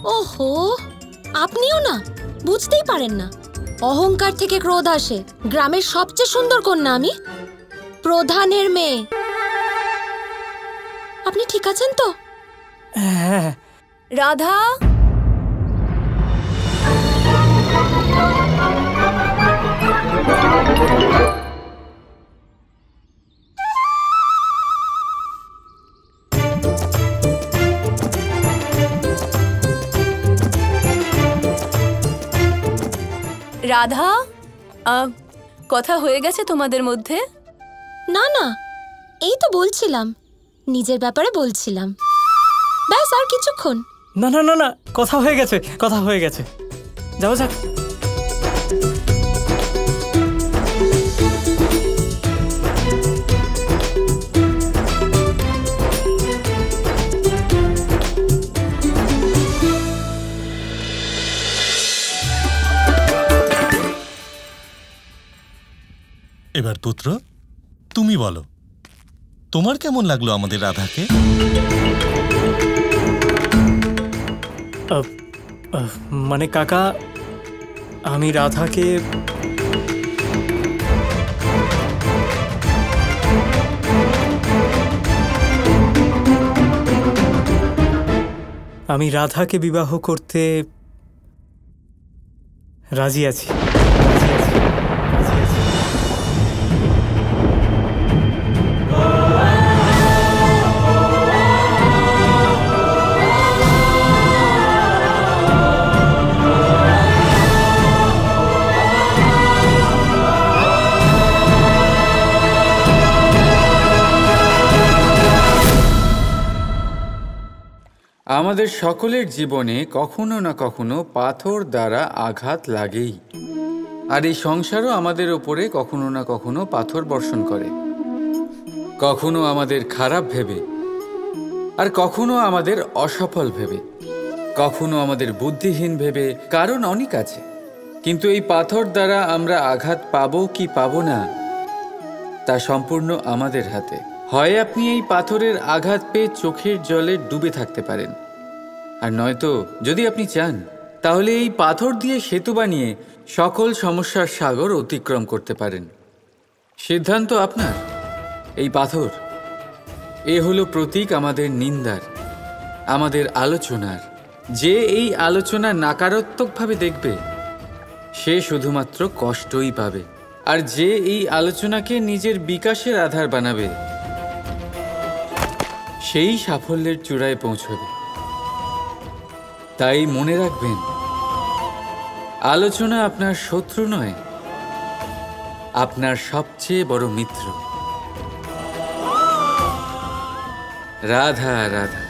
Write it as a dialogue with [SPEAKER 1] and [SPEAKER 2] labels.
[SPEAKER 1] ওহো, আপনিও না বুঝতেই পারেন না। অহংকার থেকে ক্রোধ আসে। গ্রামের সবচেয়ে সুন্দর কন্যা আমি, প্রধানের মেয়ে। আপনি ঠিক আছেন তো?
[SPEAKER 2] হ্যাঁ।
[SPEAKER 3] রাধা, রাধা, কথা হয়ে গেছে তোমাদের মধ্যে?
[SPEAKER 1] না না, এই তো বলছিলাম, নিজের ব্যাপারে বলছিলাম, ব্যাস আর কিছুক্ষণ।
[SPEAKER 2] না না না না, কথা হয়ে গেছে, কথা হয়ে গেছে, যাও যাক।
[SPEAKER 4] এবার পুত্র, তুমি বলো, তোমার কেমন লাগলো আমাদের রাধাকে?
[SPEAKER 2] মানে কাকা, আমি রাধাকে বিবাহ করতে রাজি আছি।
[SPEAKER 5] আমাদের সকলের জীবনে কখনো না কখনো পাথর দ্বারা আঘাত লাগেই, আর এই সংসারও আমাদের ওপরে কখনো না কখনো পাথর বর্ষণ করে। কখনো আমাদের খারাপ ভেবে, আর কখনো আমাদের অসফল ভেবে, কখনো আমাদের বুদ্ধিহীন ভেবে। কারণ অনেক আছে, কিন্তু এই পাথর দ্বারা আমরা আঘাত পাবো কি পাবো না তা সম্পূর্ণ আমাদের হাতে। হয় আপনি এই পাথরের আঘাত পেয়ে চোখের জলে ডুবে থাকতে পারেন, আর নয়তো যদি আপনি চান তাহলে এই পাথর দিয়ে সেতু বানিয়ে সকল সমস্যার সাগর অতিক্রম করতে পারেন। সিদ্ধান্ত আপনার। এই পাথর, এ হলো প্রতীক আমাদের নিন্দার, আমাদের আলোচনার। যে এই আলোচনা নাকারাত্মকভাবে দেখবে সে শুধুমাত্র কষ্টই পাবে, আর যে এই আলোচনাকে নিজের বিকাশের আধার বানাবে সেই সাফল্যের চূড়ায় পৌঁছবে। তাই মনে রাখবেন, আলোচনা আপনার শত্রু নয়, আপনার সবচেয়ে বড় মিত্র। রাধা রাধা।